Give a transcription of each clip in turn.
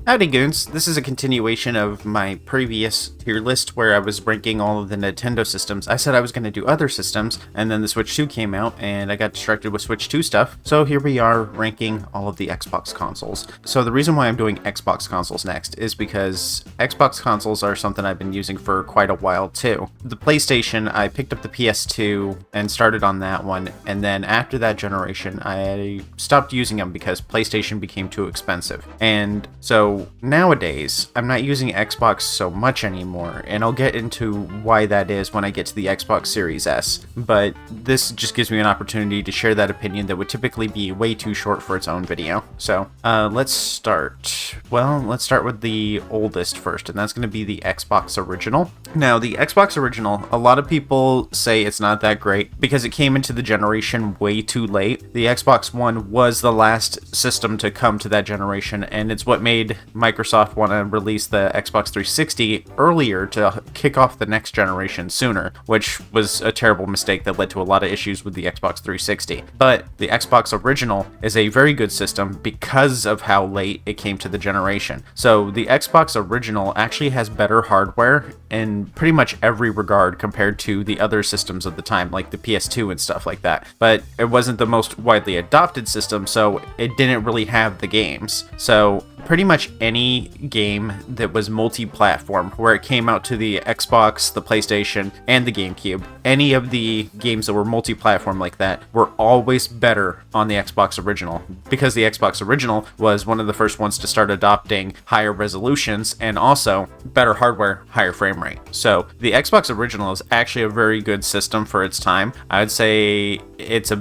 Howdy Goons, this is a continuation of my previous tier list where I was ranking all of the Nintendo systems. I said I was going to do other systems, and then the Switch 2 came out, and I got distracted with Switch 2 stuff, so here we are ranking all of the Xbox consoles. So the reason why I'm doing Xbox consoles next is because Xbox consoles are something I've been using for quite a while too. The PlayStation, I picked up the PS2 and started on that one, and then after that generation, I stopped using them because PlayStation became too expensive. And so nowadays, I'm not using Xbox so much anymore, and I'll get into why that is when I get to the Xbox Series S, but this just gives me an opportunity to share that opinion that would typically be way too short for its own video. So, let's start. Well, let's start with the oldest first, and that's going to be the Xbox Original. Now, the Xbox Original, a lot of people say it's not that great because it came into the generation way too late. The Xbox One was the last system to come to that generation, and it's what made Microsoft want to release the Xbox 360 earlier to kick off the next generation sooner, which was a terrible mistake that led to a lot of issues with the Xbox 360. But the Xbox Original is a very good system because of how late it came to the generation. So the Xbox Original actually has better hardware in pretty much every regard compared to the other systems of the time, like the PS2 and stuff like that. But it wasn't the most widely adopted system, so it didn't really have the games. So pretty much any game that was multi-platform, where it came out to the Xbox, the PlayStation, and the GameCube, any of the games that were multi-platform like that were always better on the Xbox Original, because the Xbox Original was one of the first ones to start adopting higher resolutions and also better hardware, higher frame rate. So the Xbox Original is actually a very good system for its time. I would say it's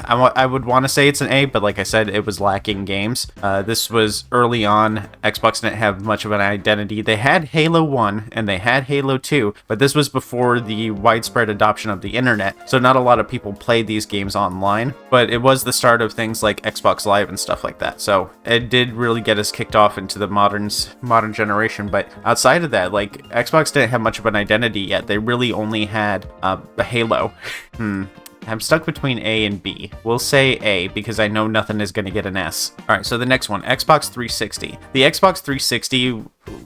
I would want to say it's an A, but like I said, it was lacking games. This was early on. Xbox didn't have much of an identity. They had Halo 1 and they had Halo 2, but this was before the widespread adoption of the internet, so not a lot of people played these games online, but it was the start of things like Xbox Live and stuff like that, so it did really get us kicked off into the modern generation. But outside of that, like, Xbox didn't have much of an identity yet. They really only had a Halo. I'm stuck between A and B. We'll say A because I know nothing is going to get an S. Alright, so the next one, Xbox 360. The Xbox 360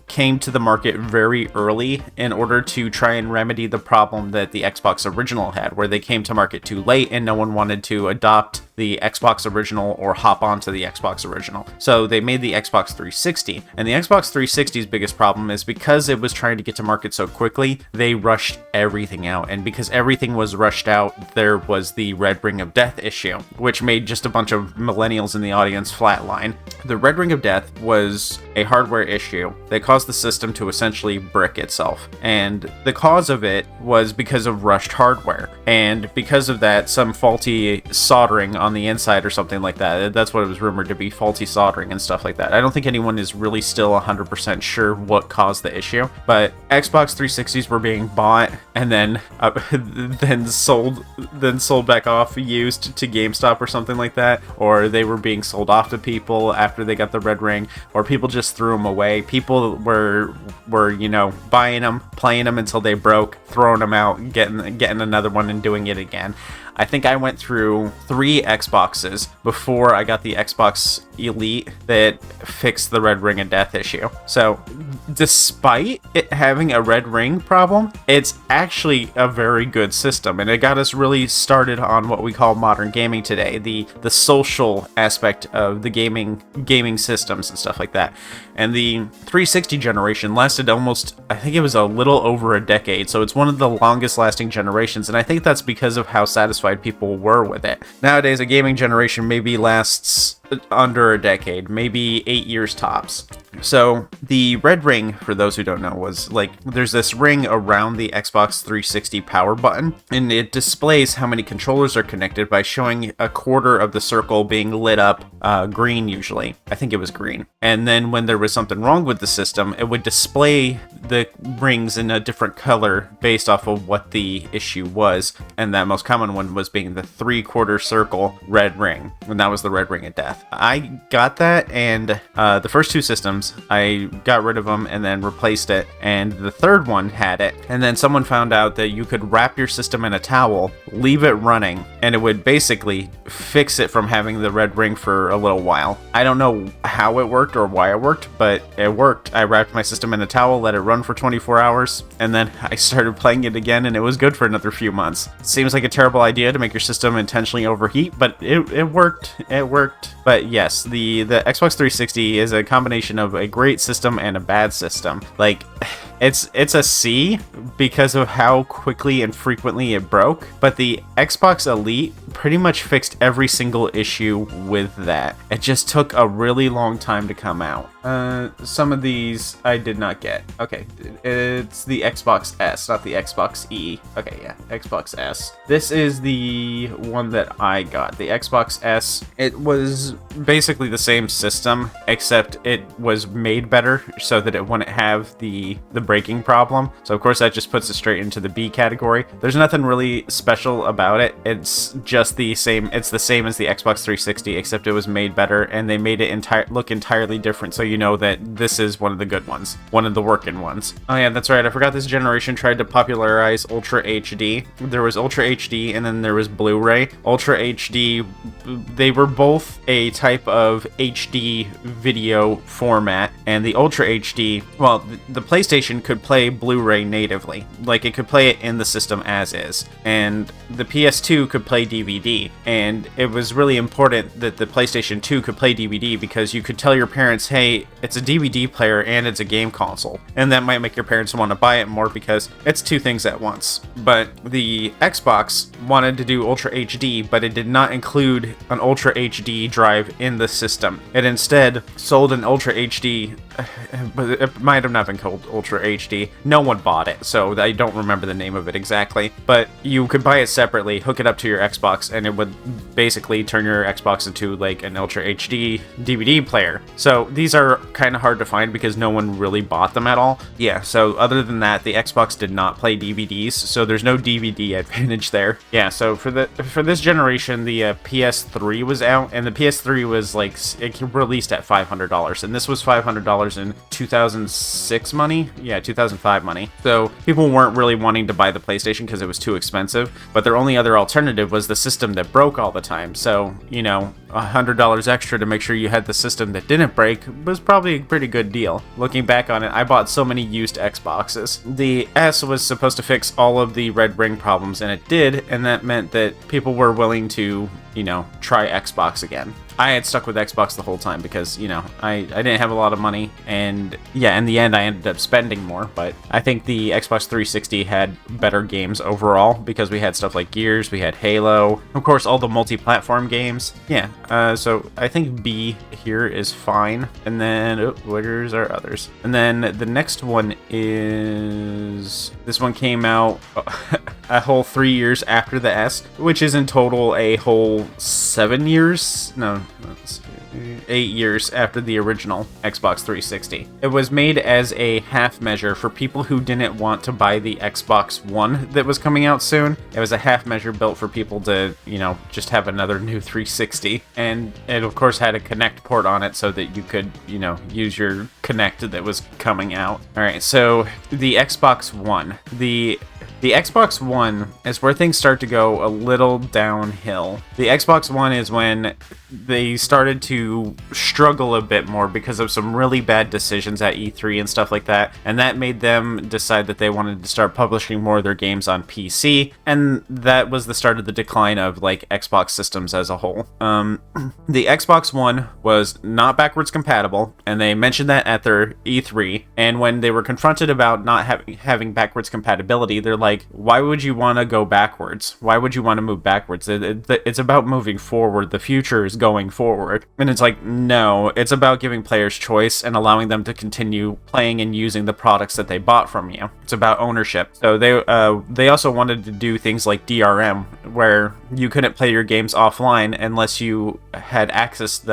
came to the market very early in order to try and remedy the problem that the Xbox Original had, where they came to market too late and no one wanted to adopt the Xbox Original or hop onto the Xbox Original. So they made the Xbox 360, and the Xbox 360's biggest problem is because it was trying to get to market so quickly, they rushed everything out, and because everything was rushed out, there was the Red Ring of Death issue, which made just a bunch of millennials in the audience flatline. The Red Ring of Death was a hardware issue that caused the system to essentially brick itself, and the cause of it was because of rushed hardware, and because of that, some faulty soldering on the inside or something like that. That's what it was rumored to be, faulty soldering and stuff like that. I don't think anyone is really still 100% sure what caused the issue, but Xbox 360s were being bought and then sold back off used to GameStop or something like that, or they were being sold off to people after they got the red ring, or people just threw them away. People were buying them, playing them until they broke, throwing them out, getting another one and doing it again. I think I went through 3 Xboxes before I got the Xbox Elite that fixed the Red Ring of Death issue. So, despite it having a red ring problem, it's actually a very good system, and it got us really started on what we call modern gaming today, the social aspect of the gaming systems and stuff like that. And the 360 generation lasted almost, I think it was a little over a decade, so it's one of the longest lasting generations, and I think that's because of how satisfied people were with it. Nowadays, a gaming generation maybe lasts under a decade, maybe 8 years tops. So the red ring, for those who don't know, was like, there's this ring around the Xbox 360 power button, and it displays how many controllers are connected by showing a quarter of the circle being lit up green usually. I think it was green. And then when there was something wrong with the system, it would display the rings in a different color based off of what the issue was, and that most common one was being the 3/4 circle red ring, and that was the red ring of death. I got that, and the first two systems, I got rid of them and then replaced it, and the third one had it, and then someone found out that you could wrap your system in a towel, leave it running, and it would basically fix it from having the red ring for a little while. I don't know how it worked or why it worked, but it worked. I wrapped my system in a towel, let it run for 24 hours, and then I started playing it again, and it was good for another few months. It seems like a terrible idea to make your system intentionally overheat, but it worked. It worked. But yes, the Xbox 360 is a combination of a great system and a bad system. Like, it's a C because of how quickly and frequently it broke, but the Xbox Elite pretty much fixed every single issue with that. It just took a really long time to come out. Some of these I did not get. Okay, it's the Xbox S, not the Xbox E. Okay, yeah, Xbox S. This is the one that I got, the Xbox S. It was basically the same system, except it was made better so that it wouldn't have the breaking problem. So of course that just puts it straight into the B category. There's nothing really special about it. It's just the same. It's the same as the Xbox 360, except it was made better, and they made it look entirely different, so you know that this is one of the good ones, one of the working ones. Oh yeah, that's right. I forgot this generation tried to popularize Ultra HD. There was Ultra HD, and then there was Blu-ray. Ultra HD, they were both a type of HD video format, and the Ultra HD, well, the PlayStation could play Blu-ray natively. Like, it could play it in the system as is, and the PS2 could play DVD, and it was really important that the PlayStation 2 could play DVD because you could tell your parents, hey, it's a DVD player and it's a game console, and that might make your parents want to buy it more because it's two things at once. But the Xbox wanted to do Ultra HD, but it did not include an Ultra HD drive in the system. It instead sold an Ultra HD, but it might have not been called Ultra HD. No one bought it, so I don't remember the name of it exactly, but you could buy it separately, hook it up to your Xbox, and it would basically turn your Xbox into like an Ultra HD DVD player. So these are kind of hard to find because no one really bought them at all. Yeah, so other than that, the Xbox did not play DVDs, so there's no DVD advantage there. Yeah, so for this generation, the PS3 was out, and the PS3 was like, it released at $500, and this was $500 in 2006 money. Yeah, 2005 money. So people weren't really wanting to buy the PlayStation because it was too expensive, but their only other alternative was the system that broke all the time. So, you know, $100 extra to make sure you had the system that didn't break was probably a pretty good deal. Looking back on it, I bought so many used Xboxes. The S was supposed to fix all of the red ring problems, and it did, and that meant that people were willing to, you know, try Xbox again. I had stuck with Xbox the whole time because, you know, I didn't have a lot of money, and yeah, in the end I ended up spending more, but I think the Xbox 360 had better games overall because we had stuff like Gears, we had Halo, of course all the multi-platform games. Yeah, so I think B here is fine, and then, where's our others? And then the next one is, this one came out a whole 3 years after the S, which is in total a whole 7 years? No, 8 years after the original Xbox 360. It was made as a half measure for people who didn't want to buy the Xbox One that was coming out soon. It was a half measure built for people to, you know, just have another new 360. And it of course had a Kinect port on it so that you could, you know, use your Kinect that was coming out. Alright, so the Xbox One. The Xbox One is where things start to go a little downhill. The Xbox One is when they started to struggle a bit more because of some really bad decisions at E3 and stuff like that, and that made them decide that they wanted to start publishing more of their games on PC, and that was the start of the decline of like Xbox systems as a whole. The Xbox One was not backwards compatible, and they mentioned that at their E3, and when they were confronted about not having backwards compatibility, they're like, why would you want to go backwards? Why would you want to move backwards? It's about moving forward. The future is going forward. And it's like, no, it's about giving players choice and allowing them to continue playing and using the products that they bought from you. It's about ownership. So they also wanted to do things like DRM, where you couldn't play your games offline unless you had accessed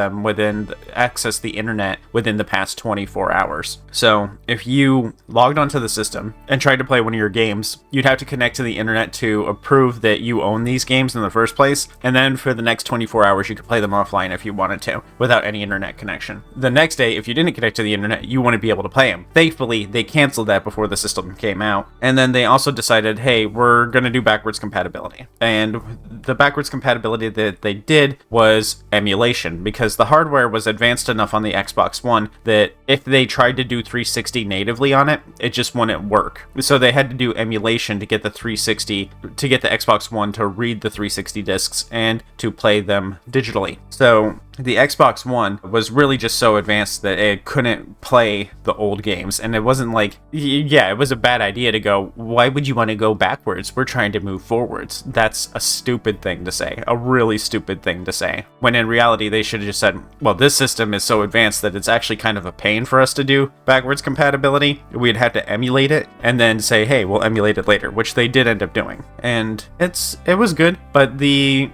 the internet within the past 24 hours. So if you logged onto the system and tried to play one of your games, you'd have to connect to the internet to approve that you own these games in the first place, and then for the next 24 hours you could play them offline if you wanted to, without any internet connection. The next day, if you didn't connect to the internet, you wouldn't be able to play them. Thankfully, they canceled that before the system came out, and then they also decided, hey, we're going to do backwards compatibility. And the backwards compatibility that they did was emulation, because the hardware was advanced enough on the Xbox One that if they tried to do 360 natively on it, it just wouldn't work. So they had to do emulation to get the Xbox One to read the 360 discs and to play them digitally. So the Xbox One was really just so advanced that it couldn't play the old games. And it wasn't like, yeah, it was a bad idea to go, why would you want to go backwards? We're trying to move forwards. That's a stupid thing to say, a really stupid thing to say. When in reality, they should have just said, well, this system is so advanced that it's actually kind of a pain for us to do backwards compatibility. We'd have to emulate it and then say, hey, we'll emulate it later, which they did end up doing. And it was good, but the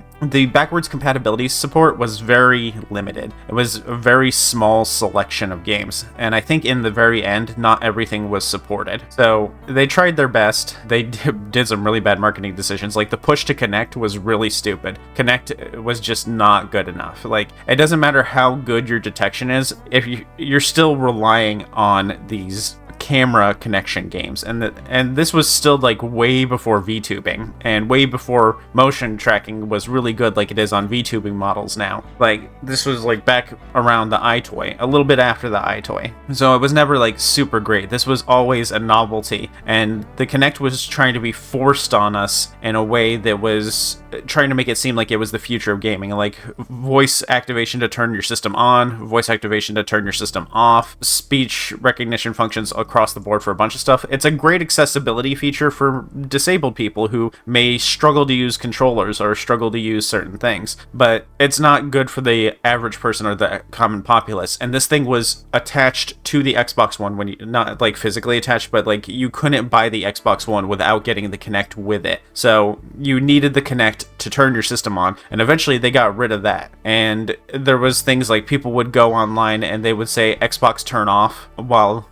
backwards compatibility support was very limited. It was a very small selection of games, and I think in the very end, not everything was supported. So they tried their best. They did some really bad marketing decisions. Like the push to Connect was really stupid. Connect was just not good enough. Like, it doesn't matter how good your detection is, if you're still relying on these camera connection games, and this was still like way before VTubing and way before motion tracking was really good like it is on VTubing models now. Like, this was like back around the iToy, a little bit after the iToy, so it was never like super great. This was always a novelty, and the Kinect was trying to be forced on us in a way that was trying to make it seem like it was the future of gaming, like voice activation to turn your system on, voice activation to turn your system off, speech recognition functions across the board for a bunch of stuff. It's a great accessibility feature for disabled people who may struggle to use controllers or struggle to use certain things, but it's not good for the average person or the common populace. And this thing was attached to the Xbox One, when you, not like physically attached, but like you couldn't buy the Xbox One without getting the Kinect with it. So you needed the Kinect to turn your system on, and eventually they got rid of that. And there was things like people would go online and they would say Xbox turn off while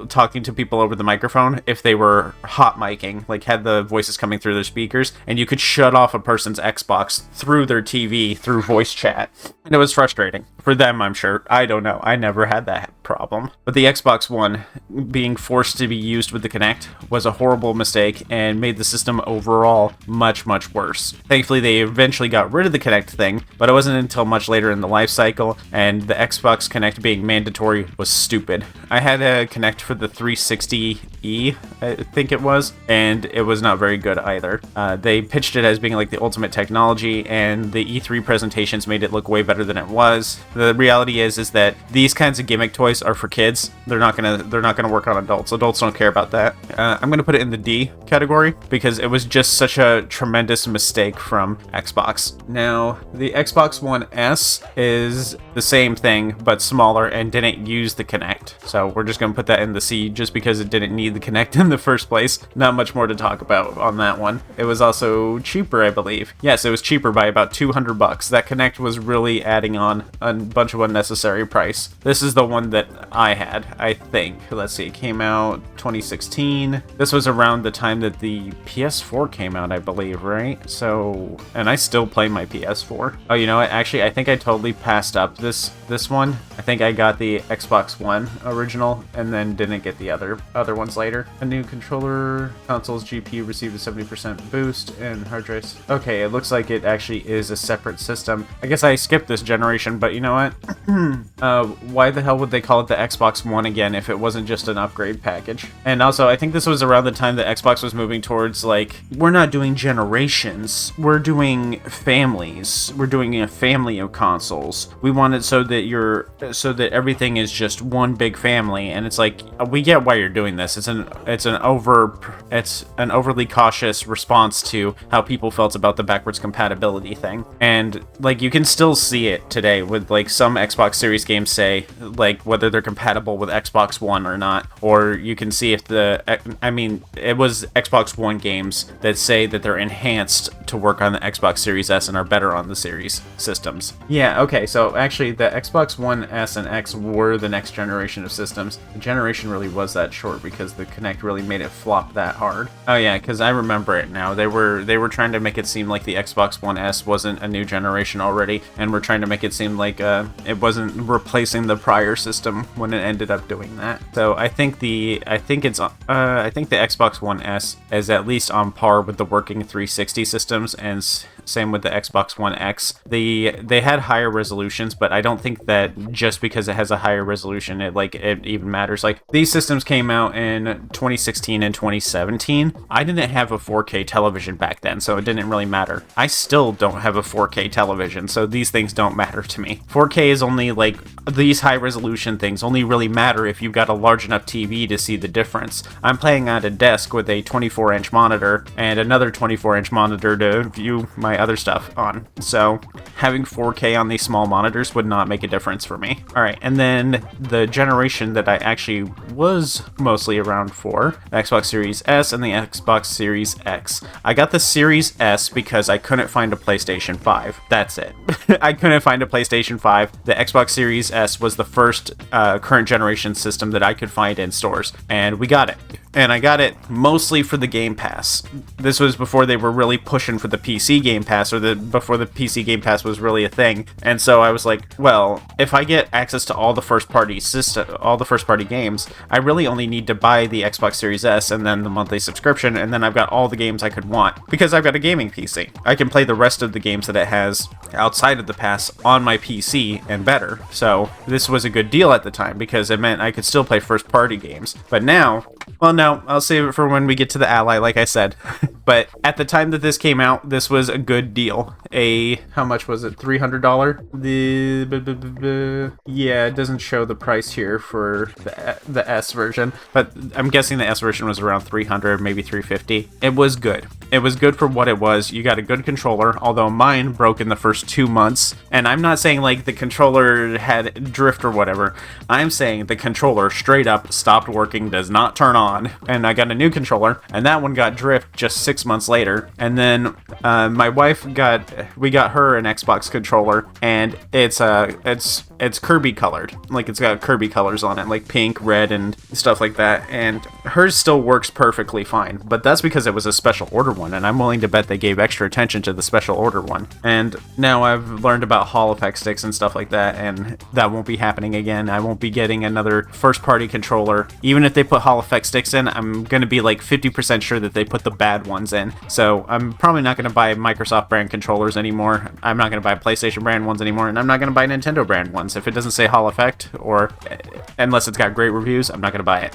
talking to people over the microphone if they were hot micing, like had the voices coming through their speakers, and you could shut off a person's Xbox through their TV through voice chat. And it was frustrating for them, I'm sure. I don't know, I never had that problem. But the Xbox One being forced to be used with the Kinect was a horrible mistake and made the system overall much worse. Thankfully, they eventually got rid of the Kinect thing, but it wasn't until much later in the life cycle, and the Xbox Kinect being mandatory was stupid. I had a Kinect for the 360E, I think it was, and it was not very good either. They pitched it as being like the ultimate technology, and the E3 presentations made it look way better than it was. The reality is that these kinds of gimmick toys are for kids. They're not gonna work on adults. Adults don't care about that. I'm gonna put it in the D category because it was just such a tremendous mistake from Xbox. Now, the Xbox One S is the same thing but smaller and didn't use the Kinect. So we're just gonna put that in the C just because it didn't need the Kinect in the first place. Not much more to talk about on that one. It was also cheaper, I believe. Yes, it was cheaper by about $200. That Kinect was really adding on a bunch of unnecessary price. This is the one that I had, I think. Let's see, it came out 2016. This was around the time that the PS4 came out, I believe, right? So, and I still play my PS4. Oh, you know what? Actually, I think I totally passed up this one. I think I got the Xbox One original and then didn't get the other ones later. A new controller, console's GPU received a 70% boost, and hard drives. Okay, it looks like it actually is a separate system. I guess I skipped this generation, but you know what? Why the hell would they call it the Xbox One again if it wasn't just an upgrade package? And also, I think this was around the time that Xbox was moving towards, like, we're not doing generations, we're doing families. We're doing a family of consoles. We want it so that everything is just one big family. And it's like, we get why you're doing this. It's an overly cautious response to how people felt about the backwards compatibility thing. And like, you can still see it today with like some Xbox Series games say like whether they're compatible with Xbox One or not, or you can see if it was Xbox One games that say that they're enhanced just to work on the Xbox Series S and are better on the Series systems. Yeah, okay, so actually the Xbox One S and X were the next generation of systems. The generation really was that short because the Kinect really made it flop that hard. Oh yeah, because I remember it now. They were trying to make it seem like the Xbox One S wasn't a new generation already, and we're trying to make it seem like it wasn't replacing the prior system when it ended up doing that. So I think the Xbox One S is at least on par with the working 360 systems, and same with the Xbox One X. They had higher resolutions, but I don't think that just because it has a higher resolution, it even matters. Like, these systems came out in 2016 and 2017. I didn't have a 4K television back then, so it didn't really matter. I still don't have a 4K television, so these things don't matter to me. 4K is only, like, these high resolution things only really matter if you've got a large enough TV to see the difference. I'm playing at a desk with a 24-inch monitor and another 24-inch monitor to view my other stuff on. So having 4K on these small monitors would not make a difference for me. All right, and then the generation that I actually was mostly around for, the Xbox Series S and the Xbox Series X. I got the Series S because I couldn't find a PlayStation 5. That's it. I couldn't find a PlayStation 5. The Xbox Series S was the first current generation system that I could find in stores, and we got it. And I got it mostly for the Game Pass. This was before they were really pushing for the PC Game Pass, or before the PC Game Pass was really a thing. And so I was like, well, if I get access to all the first-party games, I really only need to buy the Xbox Series S and then the monthly subscription, and then I've got all the games I could want because I've got a gaming PC. I can play the rest of the games that it has outside of the pass on my PC and better. So this was a good deal at the time because it meant I could still play first-party games. But now, well, no, I'll save it for when we get to the Ally, like I said. But at the time that this came out, this was a good deal. How much was it? $300? Yeah, it doesn't show the price here for the S version, but I'm guessing the S version was around $300, maybe $350. It was good. It was good for what it was. You got a good controller, although mine broke in the first 2 months. And I'm not saying like the controller had drift or whatever. I'm saying the controller straight up stopped working, does not turn on. And I got a new controller, and that one got drift just 6 months later. And then my wife got her an Xbox controller, and it's Kirby colored. Like, it's got Kirby colors on it, like pink, red, and stuff like that. And hers still works perfectly fine, but that's because it was a special order one, and I'm willing to bet they gave extra attention to the special order one. And now I've learned about Hall effect sticks and stuff like that, and that won't be happening again. I won't be getting another first-party controller. Even if they put Hall effect sticks in, I'm going to be like 50% sure that they put the bad ones in. So I'm probably not going to buy Microsoft brand controllers anymore. I'm not going to buy PlayStation brand ones anymore, and I'm not going to buy Nintendo brand ones. If it doesn't say Hall effect, or unless it's got great reviews, I'm not going to buy it.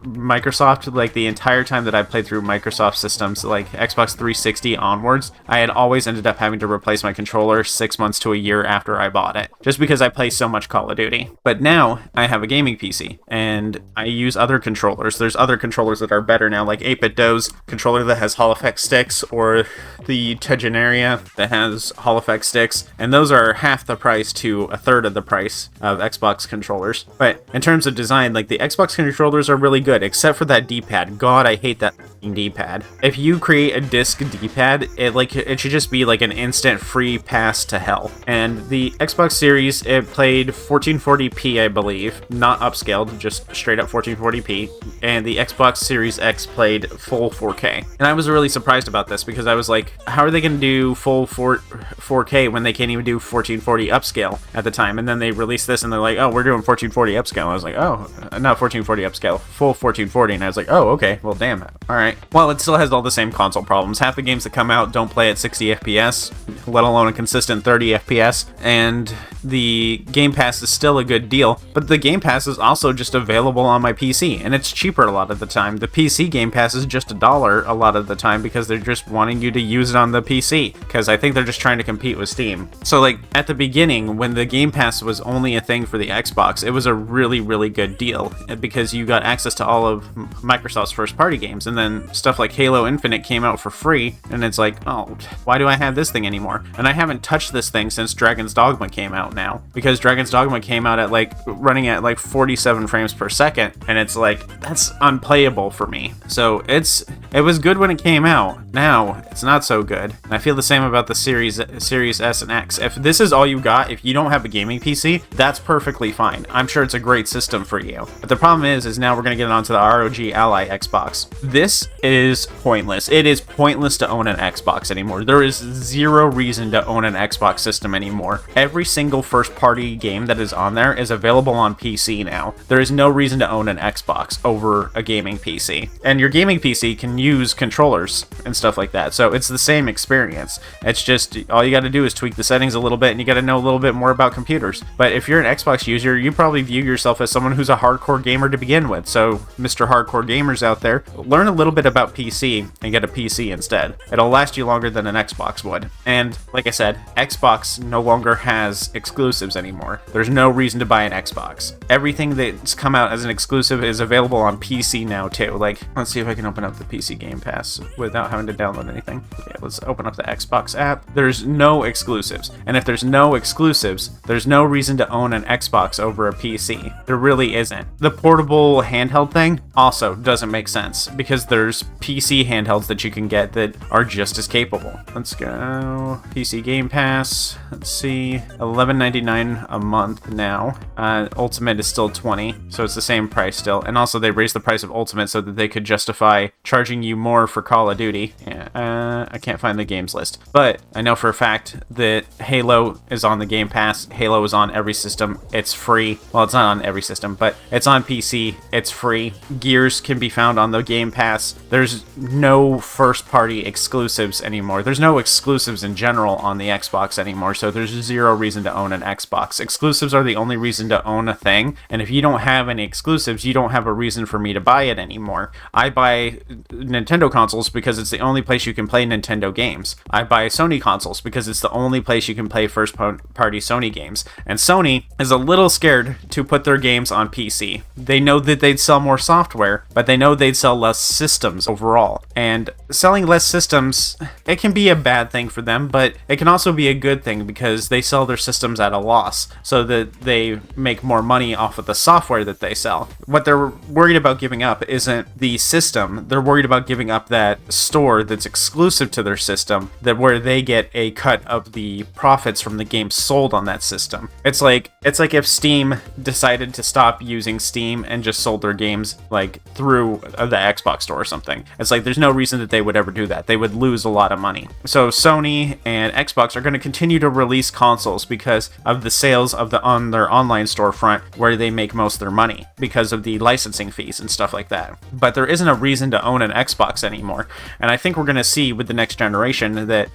Microsoft, like the entire time that I played through Microsoft systems, like Xbox 360 onwards, I had always ended up having to replace my controller 6 months to a year after I bought it, just because I play so much Call of Duty. But now I have a gaming PC, and I use other controllers. There's other controllers that are better now, like 8-Bit Do's controller that has Hall effect sticks, or the Tegenaria that has Hall effect sticks, and those are half the price to a third of the price of Xbox controllers. But in terms of design, like the Xbox controllers are really good, except for that D-pad. God, I hate that D-pad. If you create a disc D-pad, it should just be like an instant free pass to hell. And the Xbox Series, it played 1440p, I believe, not upscaled, just straight up 1440p. And the Xbox Series X played full 4K. And I was really surprised about this because I was like, how are they going to do full 4K when they can't even do 1440 upscale at the time? And then they released this and they're like, oh, we're doing 1440 upscale. I was like, oh, not 1440 upscale, full 1440. And I was like, oh, okay, well, damn it. All right. Well, it still has all the same console problems. Half the games that come out don't play at 60 FPS, let alone a consistent 30 FPS. And the Game Pass is still a good deal, but the Game Pass is also just available on my PC, and it's cheaper a lot of the time. The PC Game Pass is just $1 a lot of the time because they're just wanting you to use it on the PC, because I think they're just trying to compete with Steam. So like at the beginning, when the Game Pass was only a thing for the Xbox, it was a really, really good deal because you got access to all of Microsoft's first-party games, and then stuff like Halo Infinite came out for free, and it's like, oh, why do I have this thing anymore? And I haven't touched this thing since Dragon's Dogma came out now, because Dragon's Dogma came out at like running at like 47 frames per second, and it's like, that's unplayable for me. So it was good when it came out, Now, it's not so good. And I feel the same about the Series S and X. If this is all you got, if you don't have a gaming PC, that's perfectly fine. I'm sure it's a great system for you. But the problem is now we're going to get onto the ROG Ally Xbox. This is pointless. It is pointless to own an Xbox anymore. There is zero reason to own an Xbox system anymore. Every single first-party game that is on there is available on PC now. There is no reason to own an Xbox over a gaming PC. And your gaming PC can use controllers and stuff like that. So it's the same experience. It's just all you got to do is tweak the settings a little bit, and you got to know a little bit more about computers. But if you're an Xbox user, you probably view yourself as someone who's a hardcore gamer to begin with. So Mr. Hardcore Gamers out there, learn a little bit about PC and get a PC instead. It'll last you longer than an Xbox would. And like I said, Xbox no longer has exclusives anymore. There's no reason to buy an Xbox. Everything that's come out as an exclusive is available on PC now too. Like, let's see if I can open up the PC Game Pass without having to download anything. Okay, let's open up the Xbox app. There's no exclusives. And if there's no exclusives, there's no reason to own an Xbox over a PC. There really isn't. The portable handheld thing also doesn't make sense because there's PC handhelds that you can get that are just as capable. Let's go PC Game Pass. Let's see, $11.99 a month now. Ultimate is still $20, so it's the same price still. And also they raised the price of Ultimate so that they could justify charging you more for Call of Duty. Yeah, I can't find the games list, but I know for a fact that Halo is on the Game Pass. Halo is on every system. It's free. Well, it's not on every system, but it's on PC. It's free. Gears can be found on the Game Pass. There's no first-party exclusives anymore. There's no exclusives in general on the Xbox anymore, so there's zero reason to own an Xbox. Exclusives are the only reason to own a thing, and if you don't have any exclusives, you don't have a reason for me to buy it anymore. I buy Nintendo consoles because it's the only place you can play Nintendo games. I buy Sony consoles because it's the only place you can play first-party Sony games, and Sony is a little scared to put their games on PC. They know that they'd sell more software, but they know they'd sell less systems overall, and selling less systems, it can be a bad thing for them, but it can also be a good thing because they sell their systems at a loss so that they make more money off of the software that they sell. What they're worried about giving up isn't the system. They're worried about giving up that store that's exclusive to their system, that where they get a cut of the profits from the games sold on that system. It's like if Steam decided to stop using Steam and just sold their games like through the Xbox store or something. It's like there's no reason that they would ever do that. They would lose a lot of money. So Sony and Xbox are going to continue to release consoles because of the sales of on their online storefront where they make most of their money because of the licensing fees and stuff like that. But there isn't a reason to own an Xbox anymore. And I think we're going to see with the next generation that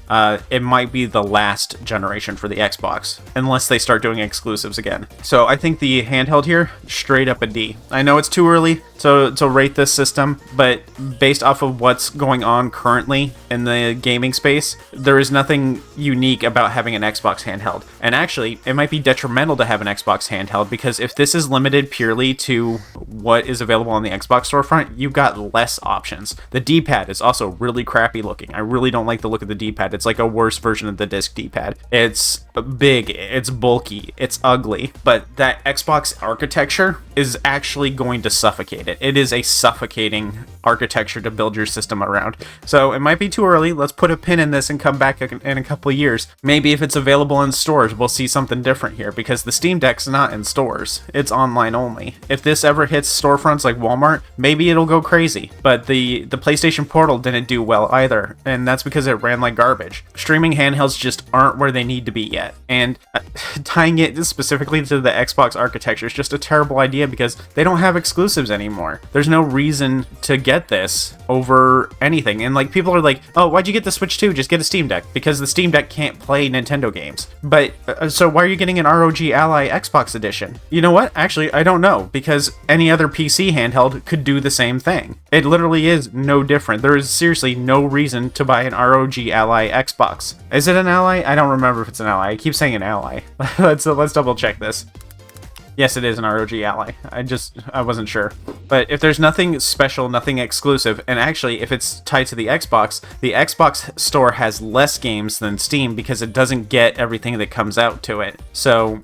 it might be the last generation for the Xbox unless they start doing exclusives again. So I think the handheld here, straight up a D. I know it's too early to rate this system, but based off of what's going on currently in the gaming space, there is nothing unique about having an Xbox handheld. And actually, it might be detrimental to have an Xbox handheld because if this is limited purely to what is available on the Xbox storefront, you've got less options. The D-pad is also really crappy looking. I really don't like the look of the D-pad. It's like a worse version of the disc D-pad. It's big, it's bulky, it's ugly, but that Xbox architecture is actually going to suffocate it. It is a suffocating architecture to build your system around. So it might be too early. Let's put a pin in this and come back in a couple of years. Maybe if it's available in stores, we'll see something different here because the Steam Deck's not in stores. It's online only. If this ever hits storefronts like Walmart, maybe it'll go crazy. But the PlayStation Portal didn't do well either, and that's because it ran like garbage. Streaming handhelds just aren't where they need to be yet. And tying it specifically to the Xbox architecture is just a terrible idea because they don't have exclusives anymore. There's no reason to get this over anything. And like people are like, oh, why'd you get the Switch 2? Just get a Steam Deck. Because the Steam Deck can't play Nintendo games. But so why are you getting an ROG Ally Xbox edition? You know what? Actually, I don't know. Because any other PC handheld could do the same thing. It literally is no different. There is seriously no reason to buy an ROG Ally Xbox. Is it an Ally? I don't remember if it's an Ally. I keep saying an Ally. Let's double check this. Yes, it is an ROG Ally. I wasn't sure. But if there's nothing special, nothing exclusive, and actually if it's tied to the Xbox store has less games than Steam because it doesn't get everything that comes out to it. So